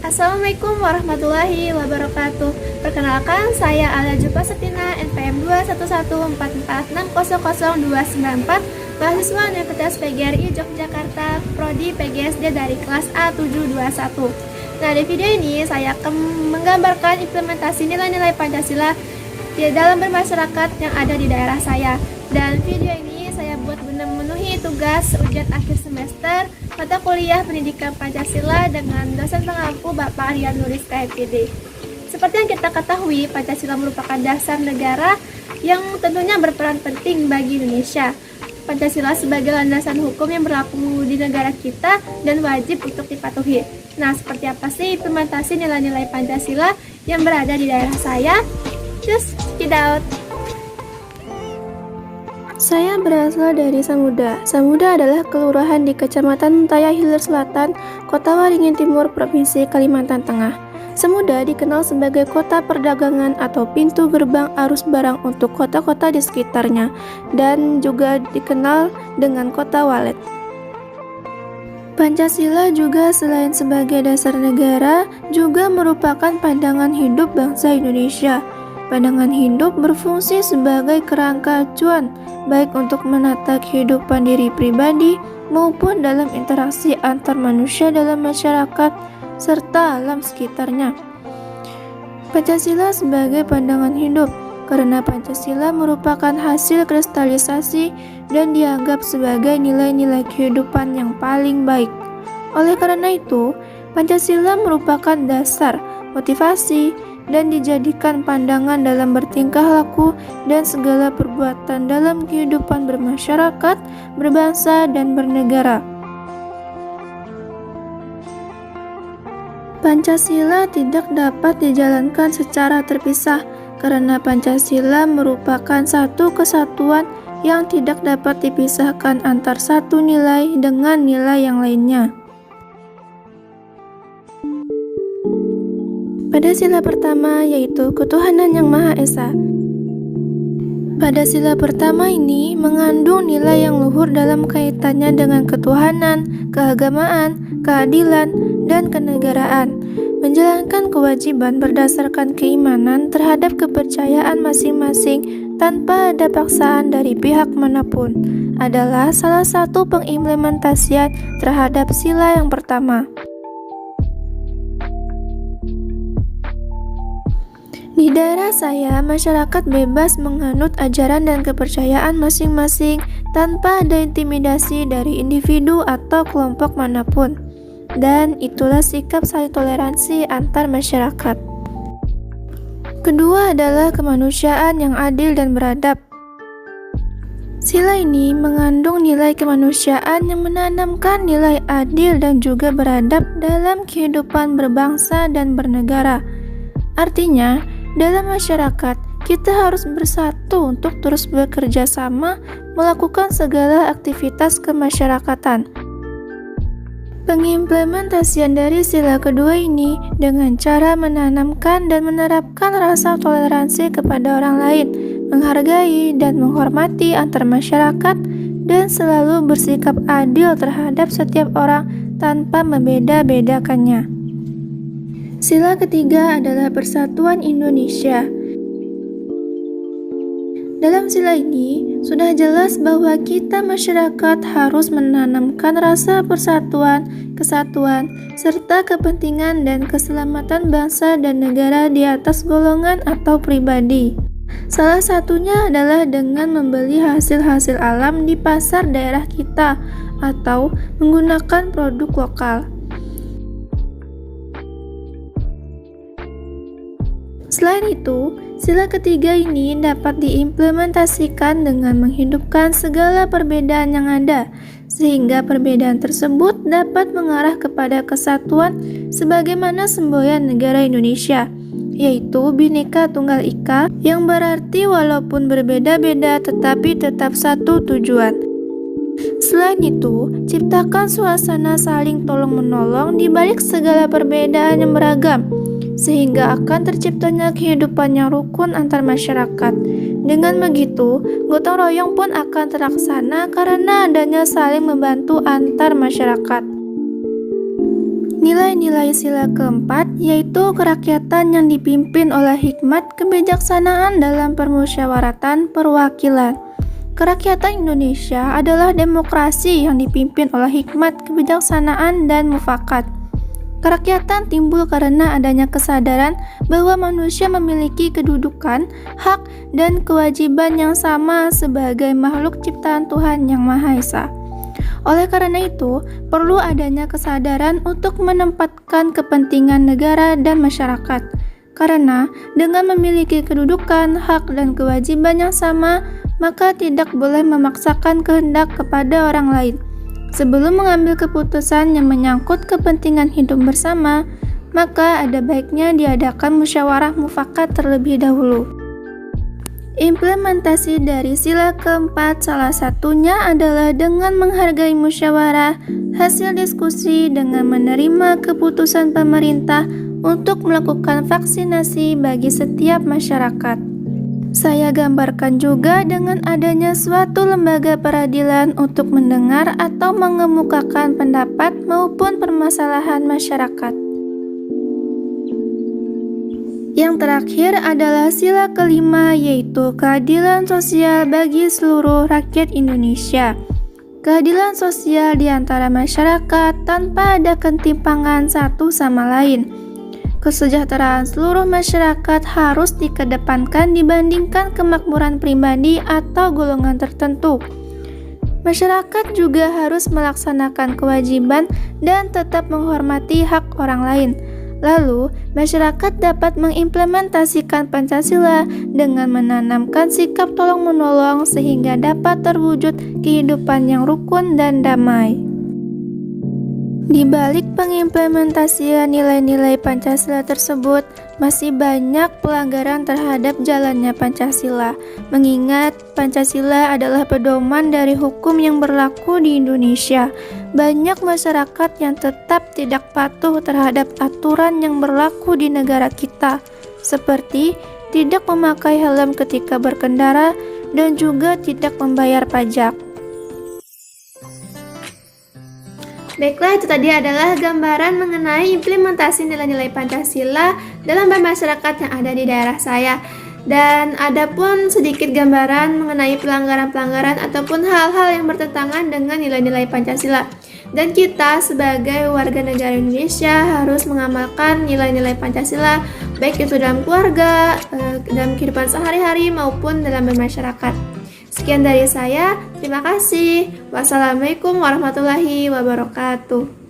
Assalamualaikum warahmatullahi wabarakatuh. Perkenalkan, saya Ala Jupa Setina, NPM 21144600294, mahasiswa Universitas PGRI Yogyakarta, Prodi PGSD dari kelas A721. Nah, di video ini saya akan menggambarkan implementasi nilai-nilai Pancasila di dalam bermasyarakat yang ada di daerah saya. Dan video ini saya buat guna memenuhi tugas ujian akhir semester mata kuliah Pendidikan Pancasila dengan dosen pengampu Bapak Aryan Nuris KMPD. Seperti yang kita ketahui, Pancasila merupakan dasar negara yang tentunya berperan penting bagi Indonesia. Pancasila sebagai landasan hukum yang berlaku di negara kita dan wajib untuk dipatuhi. Nah, seperti apa sih implementasi nilai-nilai Pancasila yang berada di daerah saya? Just check it out. Saya berasal dari Samuda. Samuda adalah kelurahan di Kecamatan Taya Hilir Selatan, Kota Waringin Timur, Provinsi Kalimantan Tengah. Samuda dikenal sebagai kota perdagangan atau pintu gerbang arus barang untuk kota-kota di sekitarnya, dan juga dikenal dengan kota walet. Pancasila juga selain sebagai dasar negara, juga merupakan pandangan hidup bangsa Indonesia. Pandangan hidup berfungsi sebagai kerangka acuan, baik untuk menata kehidupan diri pribadi maupun dalam interaksi antar manusia dalam masyarakat serta alam sekitarnya. Pancasila sebagai pandangan hidup, karena Pancasila merupakan hasil kristalisasi dan dianggap sebagai nilai-nilai kehidupan yang paling baik. Oleh karena itu, Pancasila merupakan dasar, motivasi, dan dijadikan pandangan dalam bertingkah laku dan segala perbuatan dalam kehidupan bermasyarakat, berbangsa, dan bernegara. Pancasila tidak dapat dijalankan secara terpisah karena Pancasila merupakan satu kesatuan yang tidak dapat dipisahkan antar satu nilai dengan nilai yang lainnya. Pada sila pertama yaitu ketuhanan yang Maha Esa. Pada sila pertama ini mengandung nilai yang luhur dalam kaitannya dengan ketuhanan, keagamaan, keadilan, dan kenegaraan. Menjalankan kewajiban berdasarkan keimanan terhadap kepercayaan masing-masing tanpa ada paksaan dari pihak manapun adalah salah satu pengimplementasian terhadap sila yang pertama. Di daerah saya, masyarakat bebas menganut ajaran dan kepercayaan masing-masing tanpa ada intimidasi dari individu atau kelompok manapun. Dan itulah sikap saling toleransi antar masyarakat. Kedua adalah kemanusiaan yang adil dan beradab. Sila ini mengandung nilai kemanusiaan yang menanamkan nilai adil dan juga beradab dalam kehidupan berbangsa dan bernegara. Artinya, dalam masyarakat, kita harus bersatu untuk terus bekerja sama melakukan segala aktivitas kemasyarakatan. Pengimplementasian dari sila kedua ini dengan cara menanamkan dan menerapkan rasa toleransi kepada orang lain, menghargai dan menghormati antar masyarakat, dan selalu bersikap adil terhadap setiap orang tanpa membeda-bedakannya. Sila ketiga adalah Persatuan Indonesia. Dalam sila ini, sudah jelas bahwa kita masyarakat harus menanamkan rasa persatuan, kesatuan, serta kepentingan dan keselamatan bangsa dan negara di atas golongan atau pribadi. Salah satunya adalah dengan membeli hasil-hasil alam di pasar daerah kita atau menggunakan produk lokal. Selain itu, sila ketiga ini dapat diimplementasikan dengan menghidupkan segala perbedaan yang ada, sehingga perbedaan tersebut dapat mengarah kepada kesatuan sebagaimana semboyan negara Indonesia, yaitu Bhinneka Tunggal Ika, yang berarti walaupun berbeda-beda tetapi tetap satu tujuan. Selain itu, ciptakan suasana saling tolong-menolong di balik segala perbedaan yang beragam, sehingga akan terciptanya kehidupan yang rukun antar masyarakat. Dengan begitu, gotong royong pun akan terlaksana karena adanya saling membantu antar masyarakat. Nilai-nilai sila keempat yaitu kerakyatan yang dipimpin oleh hikmat kebijaksanaan dalam permusyawaratan perwakilan. Kerakyatan Indonesia adalah demokrasi yang dipimpin oleh hikmat kebijaksanaan dan mufakat. Kerakyatan timbul karena adanya kesadaran bahwa manusia memiliki kedudukan, hak, dan kewajiban yang sama sebagai makhluk ciptaan Tuhan Yang Maha Esa. Oleh karena itu, perlu adanya kesadaran untuk menempatkan kepentingan negara dan masyarakat. Karena dengan memiliki kedudukan, hak, dan kewajiban yang sama, maka tidak boleh memaksakan kehendak kepada orang lain. Sebelum mengambil keputusan yang menyangkut kepentingan hidup bersama, maka ada baiknya diadakan musyawarah mufakat terlebih dahulu. Implementasi dari sila keempat salah satunya adalah dengan menghargai musyawarah, hasil diskusi dengan menerima keputusan pemerintah untuk melakukan vaksinasi bagi setiap masyarakat. Saya gambarkan juga dengan adanya suatu lembaga peradilan untuk mendengar atau mengemukakan pendapat maupun permasalahan masyarakat. Yang terakhir adalah sila kelima, yaitu keadilan sosial bagi seluruh rakyat Indonesia. Keadilan sosial di antara masyarakat tanpa ada ketimpangan satu sama lain. Kesejahteraan seluruh masyarakat harus dikedepankan dibandingkan kemakmuran pribadi atau golongan tertentu. Masyarakat juga harus melaksanakan kewajiban dan tetap menghormati hak orang lain. Lalu, masyarakat dapat mengimplementasikan Pancasila dengan menanamkan sikap tolong-menolong sehingga dapat terwujud kehidupan yang rukun dan damai. Di balik pengimplementasian nilai-nilai Pancasila tersebut, masih banyak pelanggaran terhadap jalannya Pancasila. Mengingat Pancasila adalah pedoman dari hukum yang berlaku di Indonesia, banyak masyarakat yang tetap tidak patuh terhadap aturan yang berlaku di negara kita, seperti tidak memakai helm ketika berkendara dan juga tidak membayar pajak. Baiklah, itu tadi adalah gambaran mengenai implementasi nilai-nilai Pancasila dalam bermasyarakat yang ada di daerah saya. Dan ada pun sedikit gambaran mengenai pelanggaran-pelanggaran ataupun hal-hal yang bertentangan dengan nilai-nilai Pancasila. Dan kita sebagai warga negara Indonesia harus mengamalkan nilai-nilai Pancasila, baik itu dalam keluarga, dalam kehidupan sehari-hari maupun dalam bermasyarakat. Sekian dari saya, terima kasih. Wassalamualaikum warahmatullahi wabarakatuh.